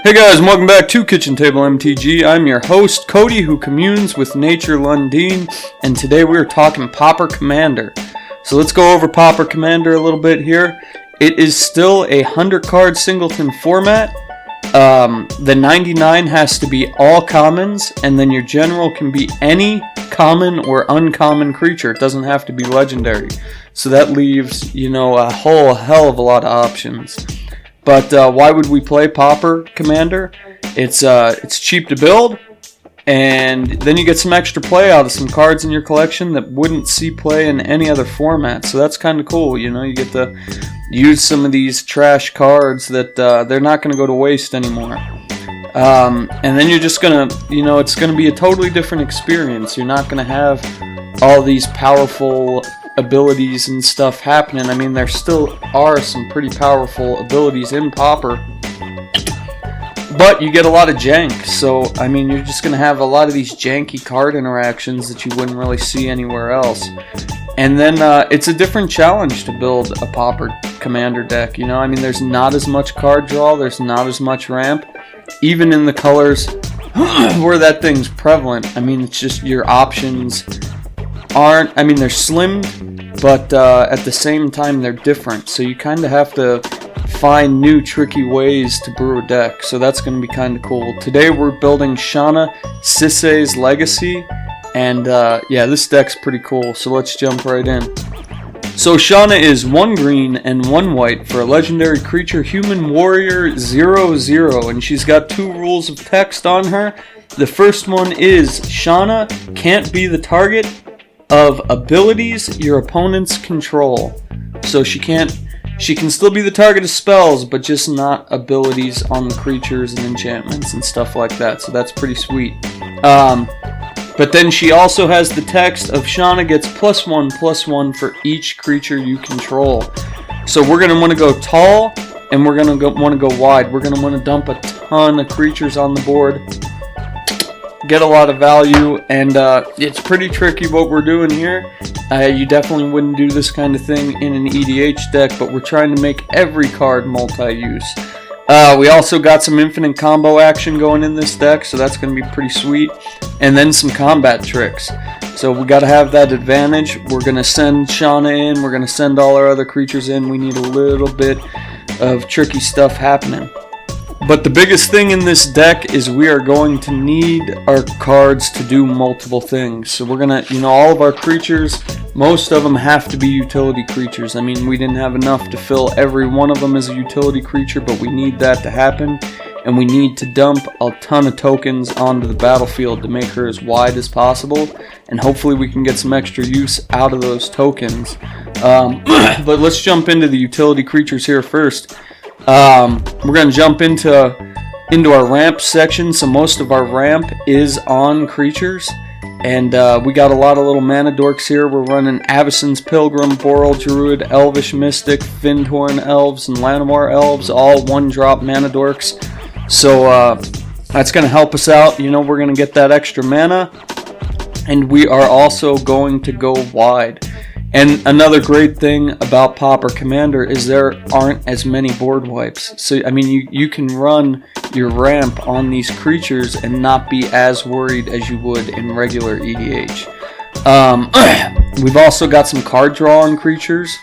Hey guys, and welcome back to Kitchen Table Mtg. I'm your host, Cody, who communes with nature Lundeen, and today we're talking Pauper Commander. So let's go over Pauper Commander a little bit here. It is still a 100-card singleton format. The 99 has to be all commons, and then your general can be any common or uncommon creature. It doesn't have to be legendary. So that leaves, a whole hell of a lot of options. But why would we play Pauper Commander? It's cheap to build, and then you get some extra play out of some cards in your collection that wouldn't see play in any other format. So that's kind of cool. You get to use some of these trash cards that they're not going to go to waste anymore. And then you're just going to, it's going to be a totally different experience. You're not going to have all these powerful abilities and stuff happening. I mean, there still are some pretty powerful abilities in Pauper, but you get a lot of jank. So, I mean, you're just going to have a lot of these janky card interactions that you wouldn't really see anywhere else. And then it's a different challenge to build a Pauper Commander deck. I mean, there's not as much card draw, there's not as much ramp, even in the colors where that thing's prevalent. I mean, it's just your options aren't, I mean, they're slim, but at the same time they're different, so you kind of have to find new tricky ways to brew a deck. So that's going to be kind of cool. Today we're building Shanna, Sisay's Legacy, and yeah, this deck's pretty cool, so let's jump right in. So Shanna is 1 green and 1 white for a legendary creature, Human Warrior 0/0, and she's got 2 rules of text on her. The first one is Shanna can't be the target of abilities your opponents control. So she can still be the target of spells, but just not abilities on the creatures and enchantments and stuff like that. So that's pretty sweet. But then she also has the text of Shanna gets +1/+1 for each creature you control. So we're going to want to go tall, and we're going to want to go wide. We're going to want to dump a ton of creatures on the board, get a lot of value, and it's pretty tricky what we're doing here. You definitely wouldn't do this kind of thing in an EDH deck, but we're trying to make every card multi-use. We also got some infinite combo action going in this deck, so that's going to be pretty sweet. And then some combat tricks. So we got to have that advantage. We're going to send Shanna in, we're going to send all our other creatures in. We need a little bit of tricky stuff happening. But the biggest thing in this deck is we are going to need our cards to do multiple things. So we're going to, all of our creatures, most of them have to be utility creatures. I mean, we didn't have enough to fill every one of them as a utility creature, but we need that to happen. And we need to dump a ton of tokens onto the battlefield to make her as wide as possible. And hopefully we can get some extra use out of those tokens. But let's jump into the utility creatures here first. We're going to jump into our ramp section. So most of our ramp is on creatures, and we got a lot of little mana dorks here. We're running Avacyn's Pilgrim, Boral Druid, Elvish Mystic, Findhorn Elves, and Llanowar Elves, all 1-drop mana dorks. So that's going to help us out. We're going to get that extra mana, and we are also going to go wide. And another great thing about Pauper Commander is there aren't as many board wipes. So, I mean, you can run your ramp on these creatures and not be as worried as you would in regular EDH. We've also got some card draw on creatures.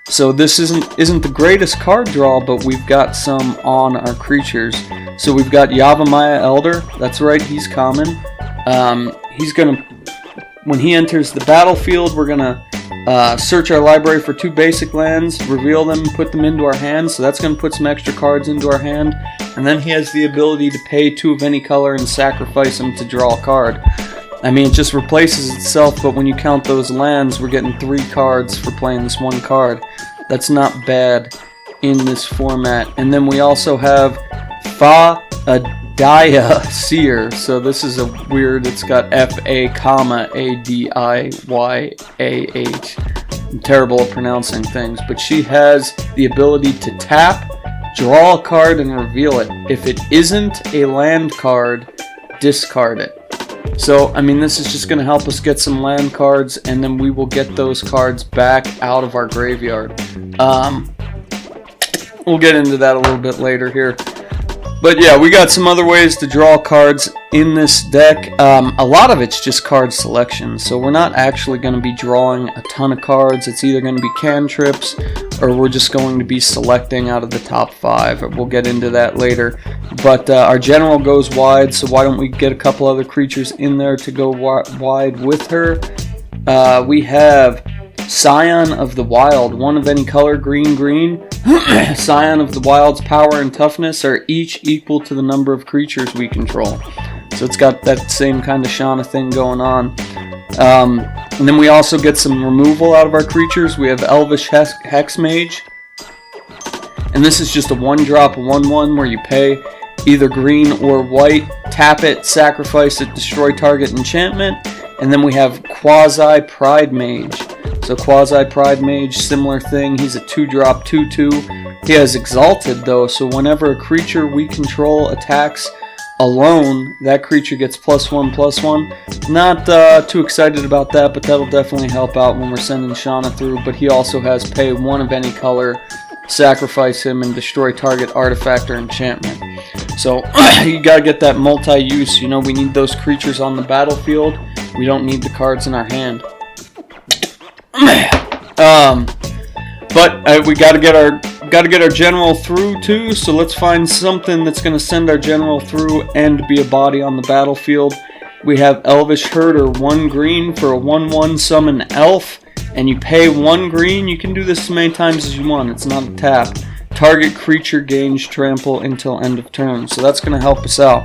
So this isn't the greatest card draw, but we've got some on our creatures. So we've got Yavimaya Elder. That's right, he's common. He's going to, when he enters the battlefield, we're going to search our library for 2 basic lands, reveal them, put them into our hand. So that's going to put some extra cards into our hand. And then he has the ability to pay 2 of any color and sacrifice them to draw a card. I mean, it just replaces itself, but when you count those lands, we're getting 3 cards for playing this 1 card. That's not bad in this format. And then we also have Fadiyah Seer. So this is a weird, it's got F-A-A-D-I-Y-A-H. I'm terrible at pronouncing things, but she has the ability to tap, draw a card, and reveal it. If it isn't a land card, discard it. So, I mean, this is just going to help us get some land cards, and then we will get those cards back out of our graveyard. We'll get into that a little bit later here. But yeah, we got some other ways to draw cards in this deck. A lot of it's just card selection, so we're not actually going to be drawing a ton of cards. It's either going to be cantrips, or we're just going to be selecting out of the top 5. We'll get into that later. But our general goes wide, so why don't we get a couple other creatures in there to go wide with her. We have Scion of the Wild, 1 of any color, green, green. Scion of the Wild's power and toughness are each equal to the number of creatures we control. So it's got that same kind of Shanna thing going on. And then we also get some removal out of our creatures. We have Elvish Hex Mage. And this is just a 1-drop 1/1 where you pay either green or white, tap it, sacrifice it, destroy target enchantment. And then we have Quasi Pride Mage. So Quasi Pride Mage, similar thing. He's a 2-drop 2/2. He has Exalted though, so whenever a creature we control attacks alone, that creature gets +1/+1. Not too excited about that, but that'll definitely help out when we're sending Shanna through. But he also has pay 1 of any color, sacrifice him, and destroy target artifact or enchantment. So you gotta get that multi-use. You know, we need those creatures on the battlefield. We don't need the cards in our hand. But we gotta get our general through too. So let's find something that's gonna send our general through and be a body on the battlefield. We have Elvish Herder, 1 green for a 1/1 summon elf, and you pay 1 green. You can do this as many times as you want. It's not a tap. Target creature gains trample until end of turn. So that's gonna help us out.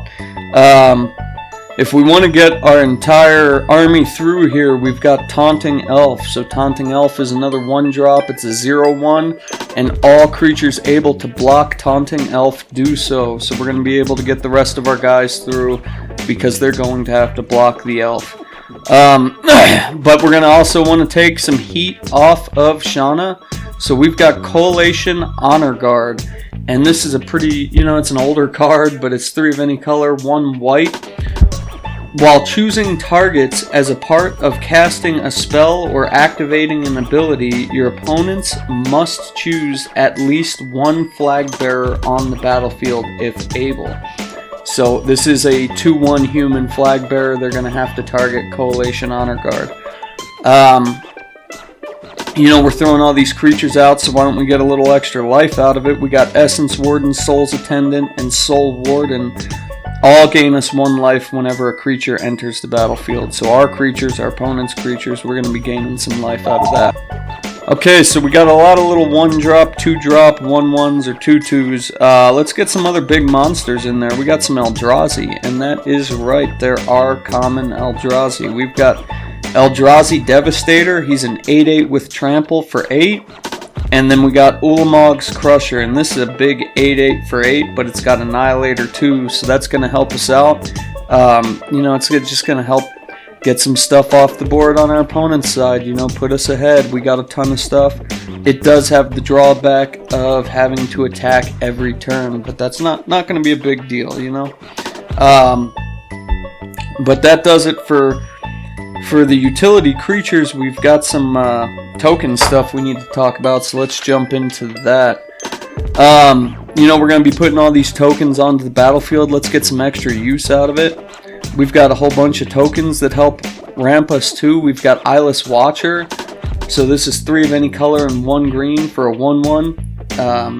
If we want to get our entire army through here, we've got Taunting Elf. So Taunting Elf is another 1-drop. It's a 0/1, and all creatures able to block Taunting Elf do so. So we're going to be able to get the rest of our guys through because they're going to have to block the elf. But we're going to also want to take some heat off of Shanna. So we've got Coalition Honor Guard. And this is a pretty, it's an older card, but it's 3 of any color, 1 white. While choosing targets as a part of casting a spell or activating an ability, your opponents must choose at least 1 flag bearer on the battlefield if able. So this is a 2/1 human flag bearer. They're going to have to target Coalition Honor Guard. We're throwing all these creatures out, so why don't we get a little extra life out of it? We got Essence Warden, Soul's Attendant, and Soul Warden. All gain us 1 life whenever a creature enters the battlefield. So our creatures, our opponent's creatures, we're going to be gaining some life out of that. Okay, so we got a lot of little 1-drop, 2-drop, 1/1s, or 2/2s. Let's get some other big monsters in there. We got some Eldrazi, and that is right. There are common Eldrazi. We've got Eldrazi Devastator. He's an 8/8 with Trample for 8. And then we got Ulamog's Crusher, and this is a big 8/8 for 8, but it's got Annihilator too, so that's going to help us out. It's just going to help get some stuff off the board on our opponent's side, put us ahead. We got a ton of stuff. It does have the drawback of having to attack every turn, but that's not going to be a big deal, But that does it for the utility creatures. We've got some token stuff we need to talk about, so let's jump into that. We're going to be putting all these tokens onto the battlefield. Let's get some extra use out of it. We've got a whole bunch of tokens that help ramp us too. We've got Eyeless Watcher. So this is 3 of any color and 1 green for a 1/1.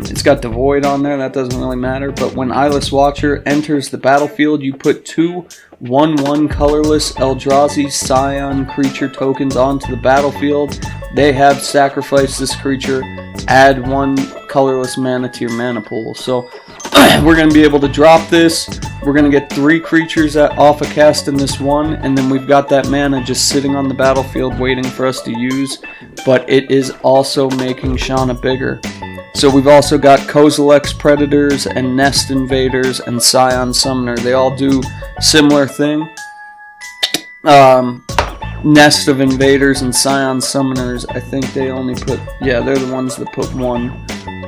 It's got Devoid on there. That doesn't really matter. But when Eyeless Watcher enters the battlefield, you put 2 1/1 colorless Eldrazi Scion creature tokens onto the battlefield. They have sacrificed this creature. Add 1 colorless mana to your mana pool. So we're going to be able to drop this. We're going to get 3 creatures off a cast in this one, and then we've got that mana just sitting on the battlefield waiting for us to use. But it is also making Shanna bigger. So we've also got Kozilek's Predators and Nest Invaders and Scion Summoner. They all do similar thing. Nest of Invaders and Scion Summoners, I think they only put, they're the ones that put 1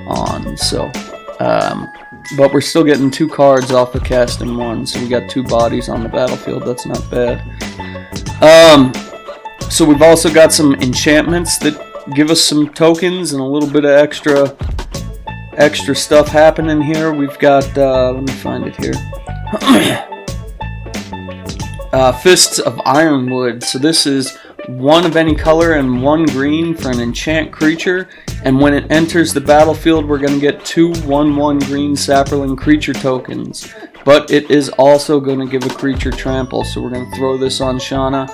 on. So, but we're still getting 2 cards off a cast in 1. So we got 2 bodies on the battlefield. That's not bad. So we've also got some enchantments that give us some tokens and a little bit of extra stuff happening here. We've got, let me find it here. Fists of Ironwood. So this is 1 of any color and 1 green for an enchant creature. And when it enters the battlefield, we're going to get 2 1/1 green sapperling creature tokens. But it is also going to give a creature trample. So we're going to throw this on Shanna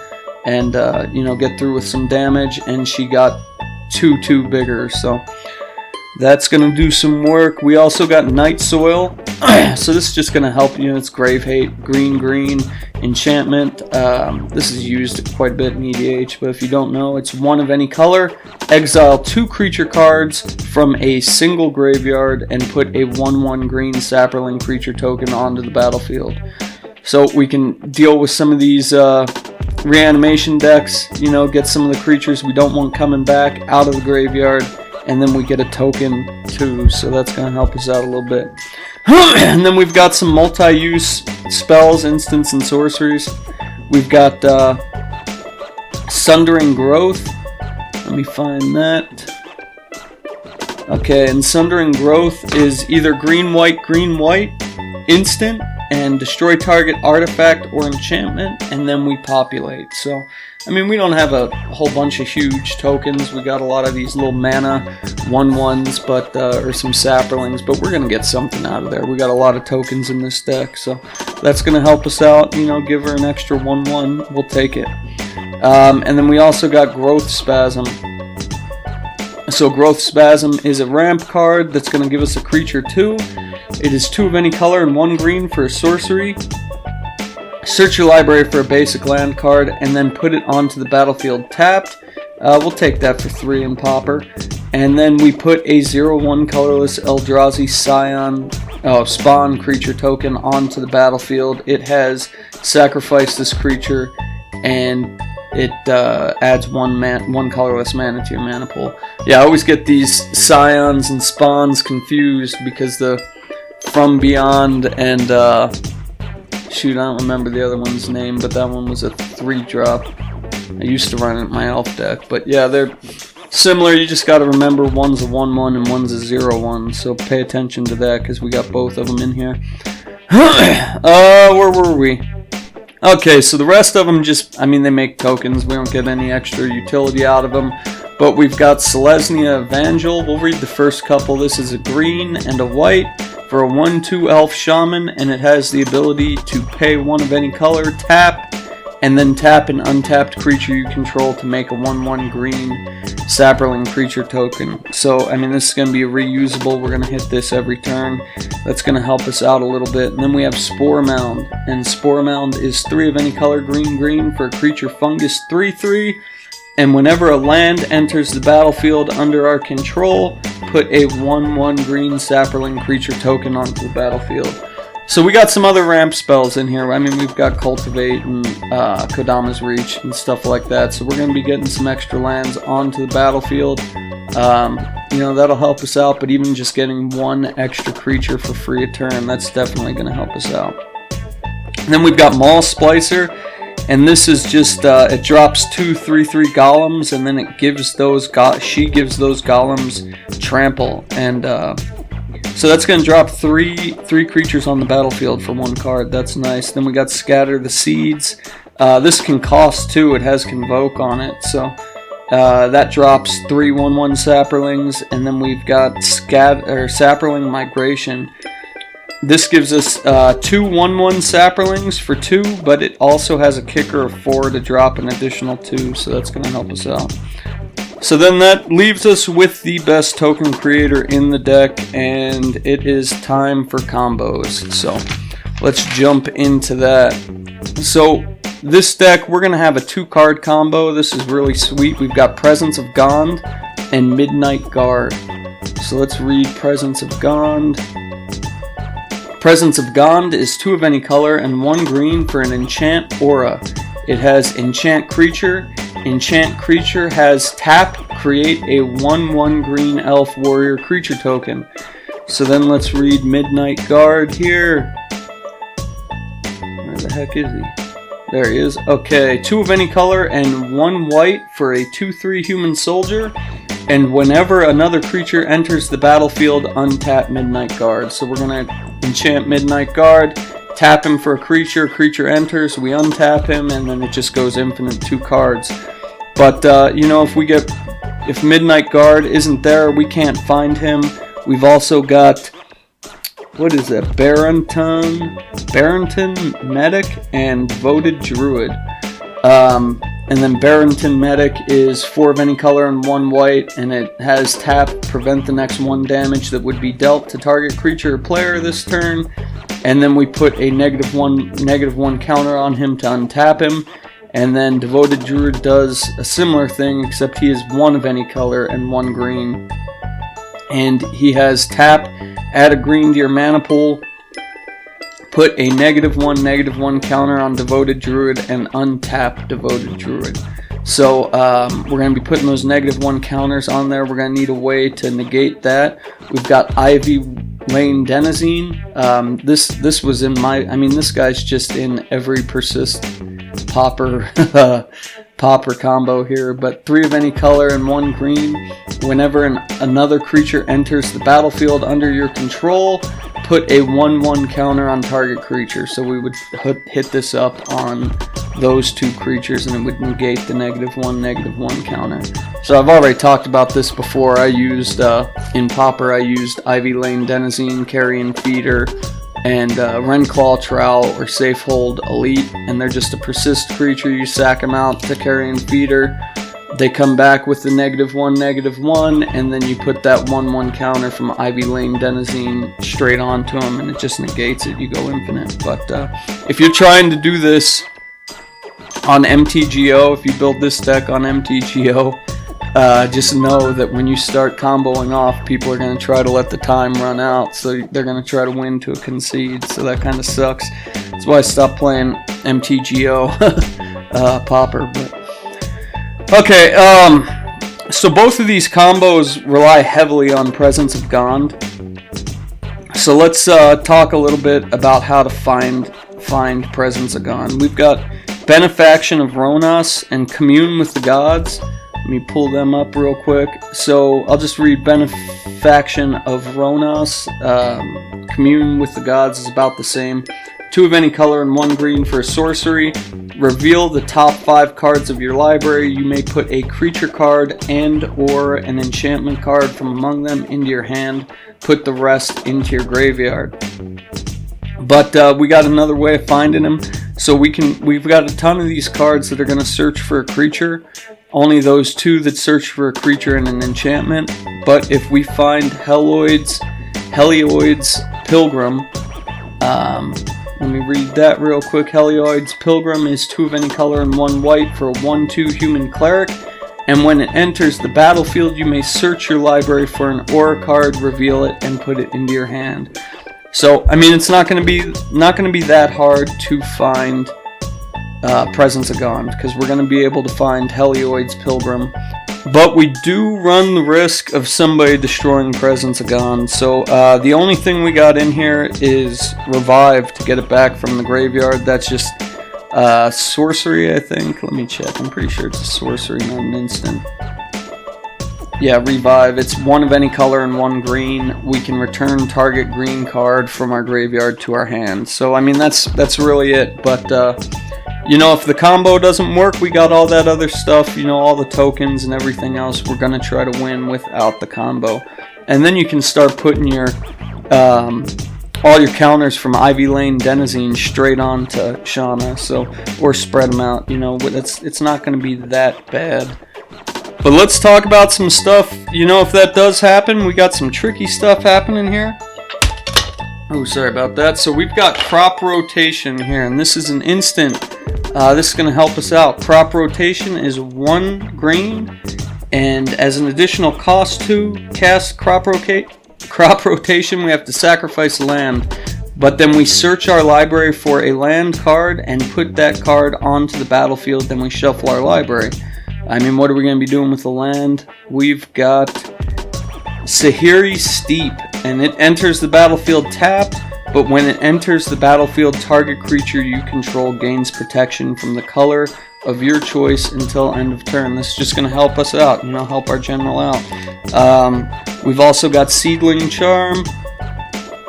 and, you know, get through with some damage. And she got 2/2 bigger. So that's going to do some work. We also got Night Soil. So this is just going to help units Grave Hate, green, enchantment. This is used quite a bit in EDH, but if you don't know, it's 1 of any color. Exile 2 creature cards from a single graveyard and put a 1/1 green sapperling creature token onto the battlefield. So we can deal with some of these reanimation decks, you know, get some of the creatures we don't want coming back out of the graveyard, and then we get a token too, so that's going to help us out a little bit. And then we've got some multi-use spells, instants, and sorceries. We've got Sundering Growth. Let me find that. Okay, and Sundering Growth is either green-white, instant, and destroy target artifact or enchantment, and then we populate. So, I mean, we don't have a whole bunch of huge tokens. We got a lot of these little mana 1/1s, but or some sapperlings, but we're gonna get something out of there. We got a lot of tokens in this deck, so that's gonna help us out. You know, give her an extra 1/1. We'll take it. And then we also got Growth Spasm. So Growth Spasm is a ramp card that's gonna give us a creature too. It is 2 of any color and 1 green for a sorcery. Search your library for a basic land card and then put it onto the battlefield tapped. We'll take that for 3 in Pauper. And then we put a 0/1 colorless Eldrazi Spawn creature token onto the battlefield. It has sacrificed this creature and it adds 1 colorless mana to your mana pool. Yeah, I always get these Scions and Spawns confused because the From Beyond and shoot, I don't remember the other one's name, but that one was a 3-drop. I used to run it in my elf deck, but yeah, they're similar. You just got to remember one's a 1/1 and one's a 0/1, so pay attention to that because we got both of them in here. Where were we? Okay, so the rest of them just, I mean, they make tokens. We don't get any extra utility out of them. But we've got Selesnya Evangel. We'll read the first couple. This is a green and a white for a 1/2 elf shaman, and it has the ability to pay 1 of any color, tap, and then tap an untapped creature you control to make a 1/1 green sapperling creature token. So, I mean, this is going to be reusable. We're going to hit this every turn. That's going to help us out a little bit. And then we have Spore Mound, and Spore Mound is 3 of any color, green for a creature fungus 3/3. And whenever a land enters the battlefield under our control, put a 1/1 green sapperling creature token onto the battlefield. So we got some other ramp spells in here. I mean, we've got Cultivate and Kodama's Reach and stuff like that. So we're going to be getting some extra lands onto the battlefield. You know, that'll help us out. But even just getting 1 extra creature for free a turn, that's definitely going to help us out. And then we've got Maul Splicer. And this is just, it drops 2 3/3 golems, and then it gives those, she gives those golems trample. And so that's going to drop 3 creatures on the battlefield for 1 card. That's nice. Then we got Scatter the Seeds. This can cost 2. It has Convoke on it. So that drops 3 1/1 sapperlings. And then we've got Sapperling Migration. This gives us 2 1/1 sapperlings for 2, but it also has a kicker of 4 to drop an additional 2, so that's going to help us out. So then that leaves us with the best token creator in the deck, and it is time for combos. So let's jump into that. So this deck, we're going to have a 2-card combo. This is really sweet. We've got Presence of Gond and Midnight Guard. So let's read Presence of Gond. Presence of Gond is 2 of any color and 1 green for an enchant aura. It has enchant creature. Enchant creature has tap, create a 1/1 green elf warrior creature token. So then let's read Midnight Guard here. Where the heck is he? There he is. Okay, 2 of any color and 1 white for a 2/3 human soldier. And whenever another creature enters the battlefield, untap Midnight Guard. So we're going to enchant Midnight Guard, tap him for a creature enters, we untap him, and then it just goes infinite 2 cards. But, you know, if Midnight Guard isn't there, we can't find him. We've also got, what is that, Barrington Medic and Devoted Druid. And then Barrington Medic is 4 of any color and 1 white, and it has tap, prevent the next 1 damage that would be dealt to target creature or player this turn. And then we put a -1 counter on him to untap him. And then Devoted Druid does a similar thing, except he is 1 of any color and 1 green. And he has tap, add a green to your mana pool, put a -1 counter on Devoted Druid, and untap Devoted Druid. So we're going to be putting those -1 counters on there. We're going to need a way to negate that. We've got Ivy Lane Denizen. This was in my, I mean, this guy's just in every persist Pauper Pauper combo here, but 3 of any color and 1 green. Whenever another creature enters the battlefield under your control, put a 1/1 counter on target creature. So we would hit this up on those 2 creatures, and it would negate the -1 counter. So I've already talked about this before. I used in Pauper, I used Ivy Lane Denizen, Carrion Feeder, and Renclaw Trowel or Safe Hold Elite, and they're just a persist creature. You sack them out to Carrion Feeder. They come back with the -1, and then you put that 1/1 counter from Ivy Lane Denizen straight onto them, and it just negates it. You go infinite. But if you're trying to do this on MTGO, if you build this deck on MTGO, just know that when you start comboing off, people are going to try to let the time run out, so they're going to try to win to a concede, so that kind of sucks. That's why I stopped playing MTGO Pauper. But okay, so both of these combos rely heavily on Presence of Gond. So let's talk a little bit about how to find Presence of Gond. We've got Benefaction of Ronas and Commune with the Gods. Let me pull them up real quick. So I'll just read Benefaction of Ronas. Commune with the Gods is about the same. 2 of any color and 1 green for a sorcery. Reveal the top 5 cards of your library. You may put a creature card and or an enchantment card from among them into your hand. Put the rest into your graveyard. But we got another way of finding them. So we've got a ton of these cards that are going to search for a creature. Only those 2 that search for a creature and an enchantment. But if we find Helioid's Pilgrim, let me read that real quick. Helioid's Pilgrim is 2 of any color and 1 white for a 1/2 human cleric. And when it enters the battlefield, you may search your library for an aura card, reveal it, and put it into your hand. So, I mean, it's not going to be that hard to find Presence of Gond, because we're going to be able to find Helioid's Pilgrim. But we do run the risk of somebody destroying Presence of Gond. So the only thing we got in here is Revive to get it back from the graveyard. That's just sorcery, I think. Let me check. I'm pretty sure it's a sorcery, not an instant. Yeah, Revive. It's 1 of any color and 1 green. We can return target green card from our graveyard to our hand. So, I mean, that's really it. But, you know, if the combo doesn't work, we got all that other stuff, you know, all the tokens and everything else. We're going to try to win without the combo. And then you can start putting your all your counters from Ivy Lane Denizen straight on to Shanna. So, or spread them out, you know, it's not going to be that bad. But let's talk about some stuff. You know, if that does happen, we got some tricky stuff happening here. Oh, sorry about that. So we've got Crop Rotation here, and this is an instant. This is going to help us out. Crop Rotation is 1 green, and as an additional cost to cast Crop Rotation, we have to sacrifice land. But then we search our library for a land card and put that card onto the battlefield, then we shuffle our library. I mean, what are we going to be doing with the land? We've got Sahiri Steep, and it enters the battlefield tapped, but when it enters the battlefield, target creature you control gains protection from the color of your choice until end of turn. This is just going to help us out, you know, help our general out. We've also got Seedling Charm,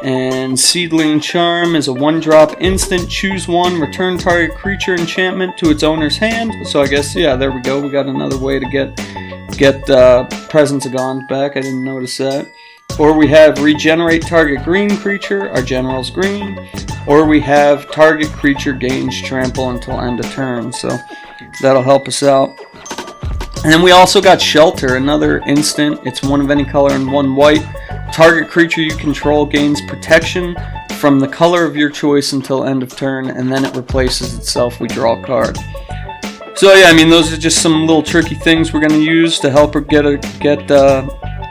and Seedling Charm is a 1-drop instant. Choose one, return target creature enchantment to its owner's hand. So I guess, yeah, there we go. We got another way to get Presence of Gone back. I didn't notice that. Or we have regenerate target green creature, our general's green. Or we have target creature gains trample until end of turn. So that'll help us out. And then we also got Shelter, another instant. It's 1 of any color and 1 white. Target creature you control gains protection from the color of your choice until end of turn, and then it replaces itself. We draw a card. So yeah, I mean, those are just some little tricky things we're going to use to help her get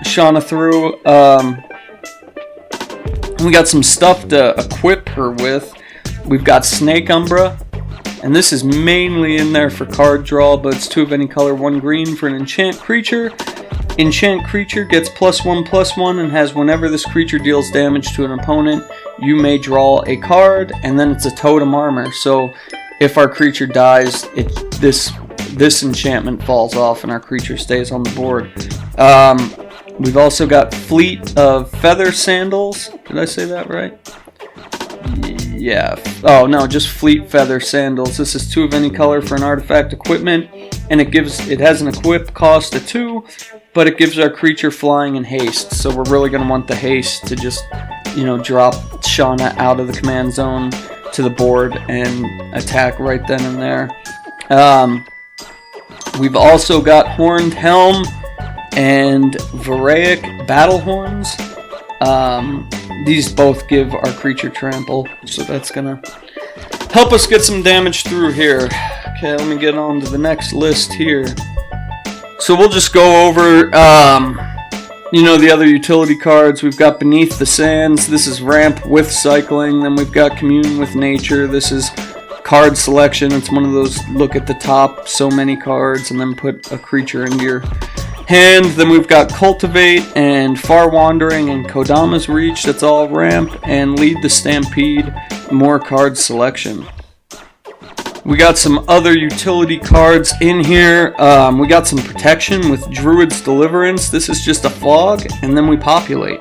Shanna through. We got some stuff to equip her with. We've got Snake Umbra, and this is mainly in there for card draw, but it's 2 of any color, 1 green for an enchant creature. Enchant creature gets +1/+1 and has whenever this creature deals damage to an opponent, you may draw a card, and then it's a totem armor. So if our creature dies, this enchantment falls off and our creature stays on the board. We've also got Fleet of Feather Sandals. Did I say that right? Yeah. Oh no, just Fleet Feather Sandals. This is 2 of any color for an artifact equipment, and it has an equip cost of 2, but it gives our creature flying and haste. So we're really going to want the haste to just, you know, drop Shanna out of the command zone to the board and attack right then and there. We've also got Horned Helm and Varaic Battle Horns. These both give our creature trample, so that's gonna help us get some damage through here. Okay, let me get on to the next list here. So we'll just go over, you know, the other utility cards. We've got Beneath the Sands. This is ramp with cycling. Then we've got Commune with Nature. This is card selection. It's one of those look at the top, so many cards, and then put a creature into your hand. Then we've got Cultivate and Far Wandering and Kodama's Reach. That's all ramp. And Lead the Stampede, more card selection. We got some other utility cards in here. We got some protection with Druid's Deliverance. This is just a fog, and then we populate.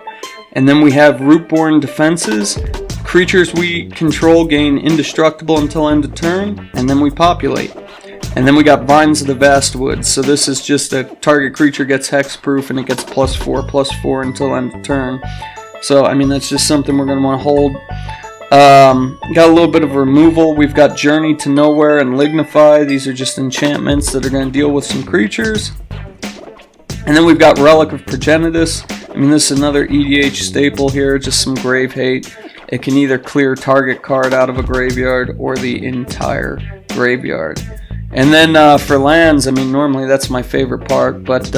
And then we have Rootborn Defenses. Creatures we control gain indestructible until end of turn, and then we populate. And then we got Vines of the Vast Woods. So this is just a target creature gets hexproof, and it gets +4/+4 until end of turn. So, I mean, that's just something we're going to want to hold. Got a little bit of removal. We've got Journey to Nowhere and Lignify. These are just enchantments that are going to deal with some creatures. And then we've got Relic of Progenitus. I mean, this is another EDH staple here, just some grave hate. It can either clear target card out of a graveyard or the entire graveyard. And then for lands, I mean, normally that's my favorite part, but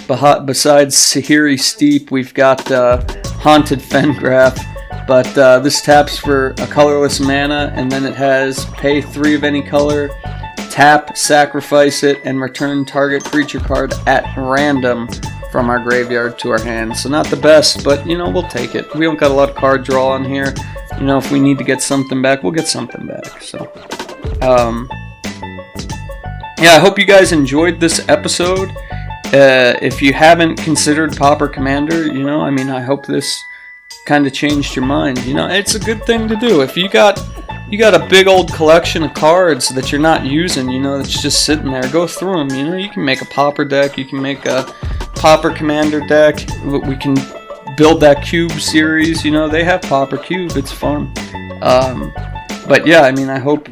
besides Sahiri Steep, we've got Haunted Fengraf. But this taps for a colorless mana, and then it has pay 3 of any color, tap, sacrifice it, and return target creature card at random from our graveyard to our hand. So not the best, but, you know, we'll take it. We don't got a lot of card draw on here. You know, if we need to get something back, we'll get something back. So, yeah, I hope you guys enjoyed this episode. If you haven't considered Pauper Commander, you know, I mean, I hope this kind of changed your mind. You know, it's a good thing to do. If you got a big old collection of cards that you're not using, you know, that's just sitting there, go through them. You know, you can make a Pauper deck, you can make a Pauper Commander deck. We can build that Cube series. You know, they have Pauper Cube. It's fun. But yeah, I mean, I hope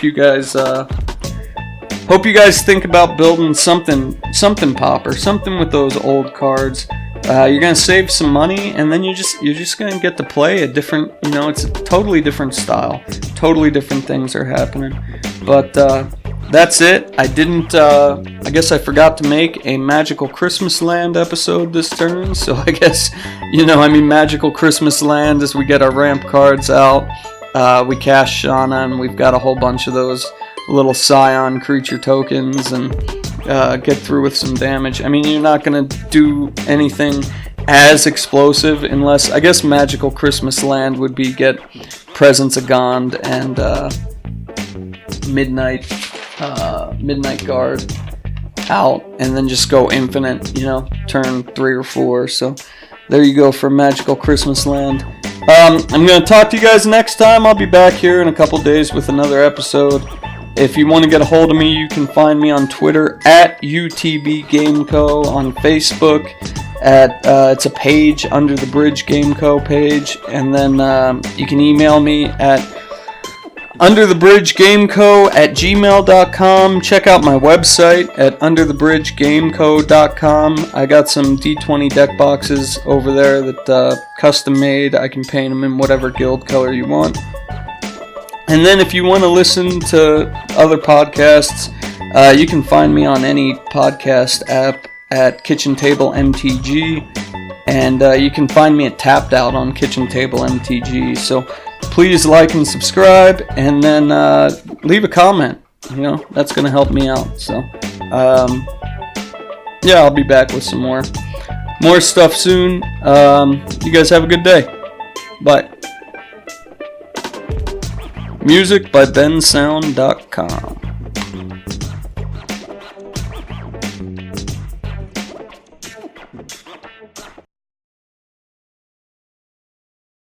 you guys think about building something Pauper, something with those old cards. You're gonna save some money, and then you're just gonna get to play a different, you know, it's a totally different style, totally different things are happening. But that's it. I guess I forgot to make a Magical Christmas Land episode this turn, so I guess, you know, I mean, Magical Christmas Land, as we get our ramp cards out, we cast Shanna, and we've got a whole bunch of those little Scion creature tokens, and get through with some damage. I mean, you're not going to do anything as explosive unless, I guess, Magical Christmas Land would be get Presence of Gone and Midnight Midnight Guard out, and then just go infinite, turn 3 or 4. So there you go for Magical Christmas Land. I'm going to talk to you guys next time. I'll be back here in a couple days with another episode. If you want to get a hold of me, you can find me on Twitter at UTBGameCo, on Facebook at it's a page, Under the Bridge Gameco page, and then you can email me at underthebridgegameco@gmail.com. Check out my website at underthebridgegameco.com. I got some D20 deck boxes over there that custom made. I can paint them in whatever guild color you want. And then if you want to listen to other podcasts, you can find me on any podcast app at Table Mtg, and you can find me at Tapped Out on Table Mtg. So please like and subscribe, and then leave a comment. That's going to help me out. So yeah, I'll be back with some more stuff soon. You guys have a good day. Bye. Music by bensound.com.